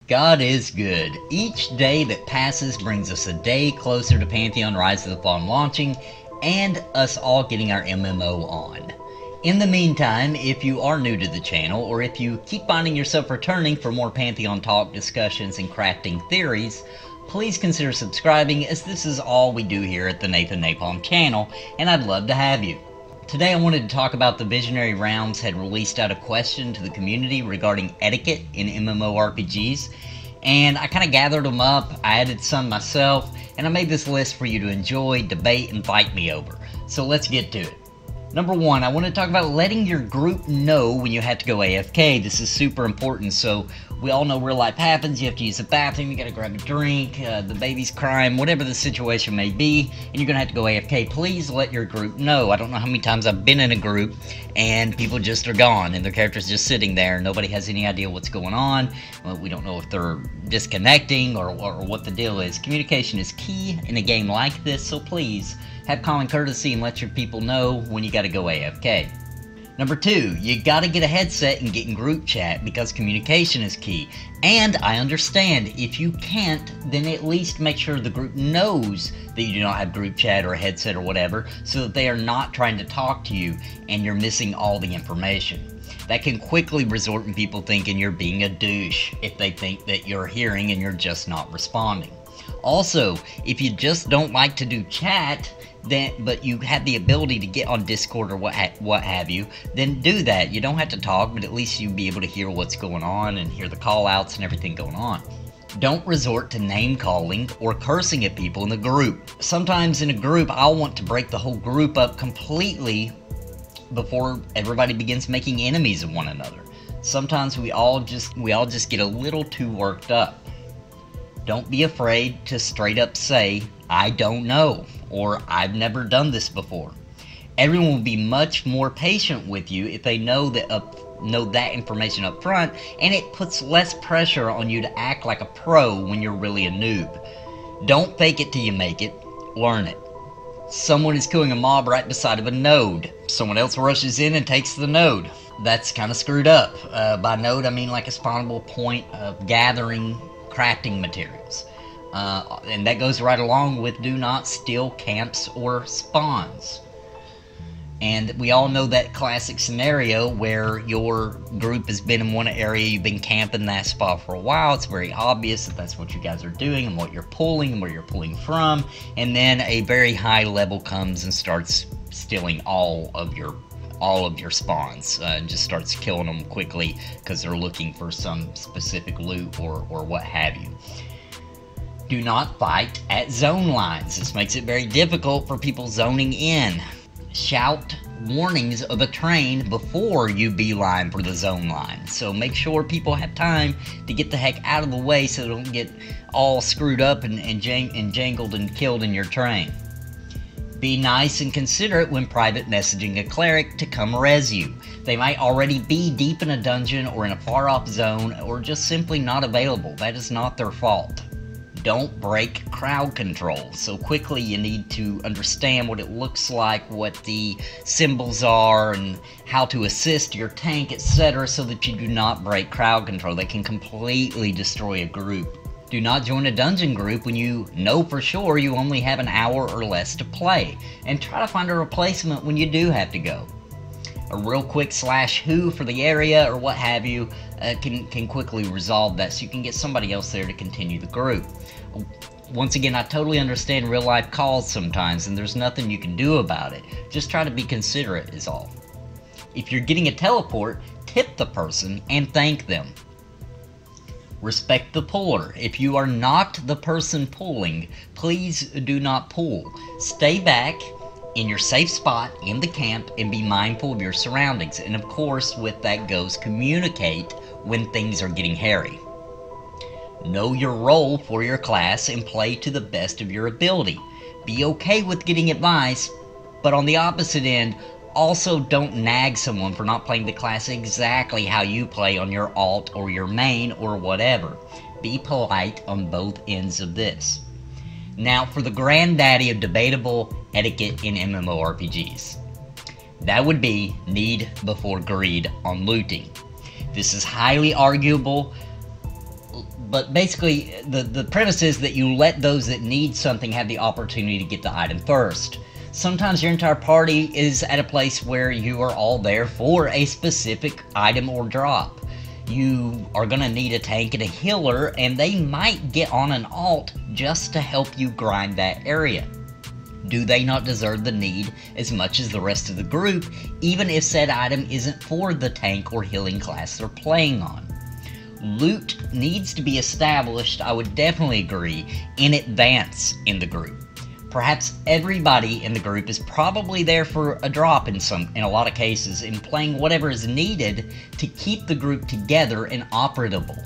God is good. Each day that passes brings us a day closer to Pantheon Rise of the Fallen launching, and us all getting our MMO on. In the meantime, if you are new to the channel, or if you keep finding yourself returning for more Pantheon talk, discussions, and crafting theories, please consider subscribing, as this is all we do here at the Nathan Napalm channel, and I'd love to have you. Today I wanted to talk about the Visionary Realms had released out a question to the community regarding etiquette in MMORPGs, and I kind of gathered them up, I added some myself, and I made this list for you to enjoy, debate, and fight me over. So let's get to it. Number one, I want to talk about letting your group know when you have to go AFK. This is super important. So we all know real life happens. You have to use the bathroom, you gotta grab a drink, the baby's crying, whatever the situation may be, and you're gonna have to go AFK. Please let your group know. I don't know how many times I've been in a group and people just are gone and their character's just sitting there. Nobody has any idea what's going on. Well, we don't know if they're disconnecting or what the deal is. Communication is key in a game like this, so please have common courtesy and let your people know when you gotta go AFK. Number two, you gotta get a headset and get in group chat because communication is key. And I understand, if you can't, then at least make sure the group knows that you do not have group chat or a headset or whatever, so that they are not trying to talk to you and you're missing all the information. That can quickly result in people thinking you're being a douche if they think that you're hearing and you're just not responding. Also, if you just don't like to do chat, but you have the ability to get on Discord or what have you, then do that. You don't have to talk, but at least you'll be able to hear what's going on and hear the call outs and everything going on. Don't resort to name calling or cursing at people in the group. Sometimes in a group, I'll want to break the whole group up completely before everybody begins making enemies of one another. Sometimes we all just get a little too worked up. Don't be afraid to straight up say, I don't know, or I've never done this before. Everyone will be much more patient with you if they know that information up front, and it puts less pressure on you to act like a pro when you're really a noob. Don't fake it till you make it, learn it. Someone is killing a mob right beside of a node. Someone else rushes in and takes the node. That's kind of screwed up. By node I mean like a spawnable point of gathering crafting materials. And that goes right along with do not steal camps or spawns. And we all know that classic scenario where your group has been in one area, you've been camping that spot for a while, it's very obvious that that's what you guys are doing and what you're pulling and where you're pulling from, and then a very high level comes and starts stealing all of your spawns, and just starts killing them quickly because they're looking for some specific loot or what have you. Do not fight at zone lines. This makes it very difficult for people zoning in. Shout warnings of a train before you beeline for the zone line. So make sure people have time to get the heck out of the way so they don't get all screwed up and jangled and killed in your train. Be nice and considerate when private messaging a cleric to come res you. They might already be deep in a dungeon or in a far off zone or just simply not available. That is not their fault. Don't break crowd control. So quickly you need to understand what it looks like, what the symbols are, and how to assist your tank, etc., so that you do not break crowd control. That can completely destroy a group. Do not join a dungeon group when you know for sure you only have an hour or less to play, and try to find a replacement when you do have to go. A real quick /who for the area or what have you can quickly resolve that, so you can get somebody else there to continue the group. Once again, I totally understand real life calls sometimes and there's nothing you can do about it. Just try to be considerate is all. If you're getting a teleport, tip the person and thank them. Respect the puller. If you are not the person pulling, please do not pull. Stay back in your safe spot in the camp and be mindful of your surroundings. And of course, with that goes communicate when things are getting hairy. Know your role for your class and play to the best of your ability. Be okay with getting advice, but on the opposite end, also don't nag someone for not playing the class exactly how you play on your alt or your main or whatever. Be polite on both ends of this. Now for the granddaddy of debatable etiquette in MMORPGs. That would be need before greed on looting. This is highly arguable But basically, the premise is that you let those that need something have the opportunity to get the item first. Sometimes your entire party is at a place where you are all there for a specific item or drop. You are going to need a tank and a healer, and they might get on an alt just to help you grind that area. Do they not deserve the need as much as the rest of the group, even if said item isn't for the tank or healing class they're playing on? Loot needs to be established, I would definitely agree, in advance in the group. Perhaps everybody in the group is probably there for a drop in a lot of cases, and playing whatever is needed to keep the group together and operable.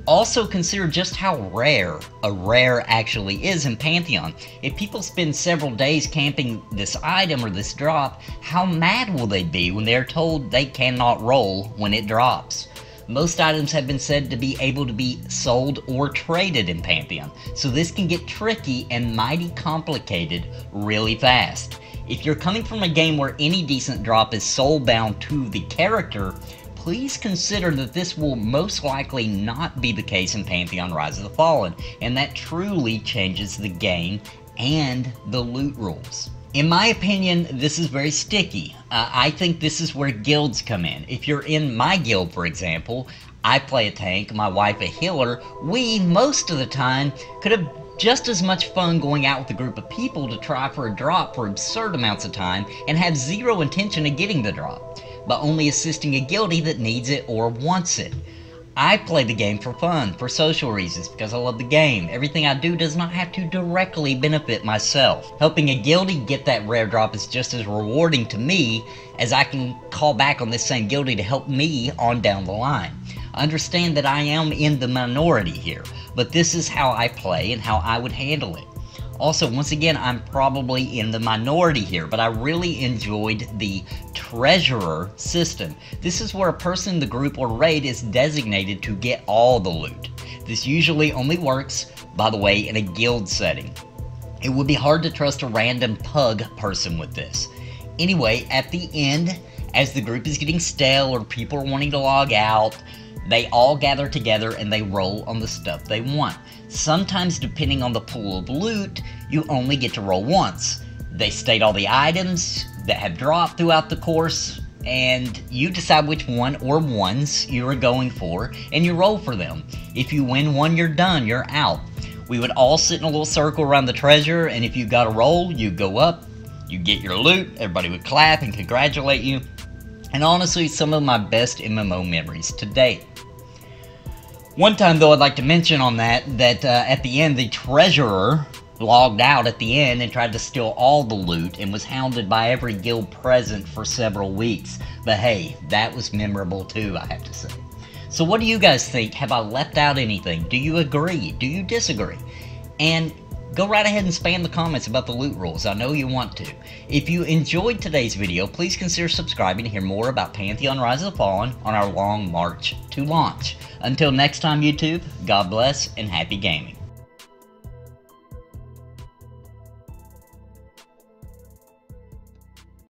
Also consider just how rare a rare actually is in Pantheon. If people spend several days camping this item or this drop, how mad will they be when they're told they cannot roll when it drops? Most items have been said to be able to be sold or traded in Pantheon, so this can get tricky and mighty complicated really fast. If you're coming from a game where any decent drop is soul-bound to the character, please consider that this will most likely not be the case in Pantheon Rise of the Fallen, and that truly changes the game and the loot rules. In my opinion, this is very sticky. I think this is where guilds come in. If you're in my guild, for example, I play a tank, my wife a healer, we, most of the time, could have just as much fun going out with a group of people to try for a drop for absurd amounts of time and have zero intention of getting the drop, but only assisting a guildie that needs it or wants it. I play the game for fun, for social reasons, because I love the game. Everything I do does not have to directly benefit myself. Helping a guildie get that rare drop is just as rewarding to me as I can call back on this same guildie to help me on down the line. I understand that I am in the minority here, but this is how I play and how I would handle it. Also, once again, I'm probably in the minority here, but I really enjoyed the treasurer system. This is where a person in the group or raid is designated to get all the loot. This usually only works, by the way, in a guild setting. It would be hard to trust a random pug person with this. Anyway, at the end, as the group is getting stale or people are wanting to log out, they all gather together and they roll on the stuff they want. Sometimes, depending on the pool of loot, you only get to roll once. They state all the items that have dropped throughout the course, and you decide which one or ones you are going for, and you roll for them. If you win one, you're done, you're out. We would all sit in a little circle around the treasure, and if you got a roll, you go up, you get your loot, everybody would clap and congratulate you. And honestly, some of my best MMO memories to date. One time, though, I'd like to mention on that at the end, the treasurer logged out at the end and tried to steal all the loot and was hounded by every guild present for several weeks. But hey, that was memorable too, I have to say. So what do you guys think? Have I left out anything? Do you agree? Do you disagree? And go right ahead and spam the comments about the loot rules. I know you want to. If you enjoyed today's video, please consider subscribing to hear more about Pantheon Rise of the Fallen on our long march to launch. Until next time, YouTube, God bless and happy gaming.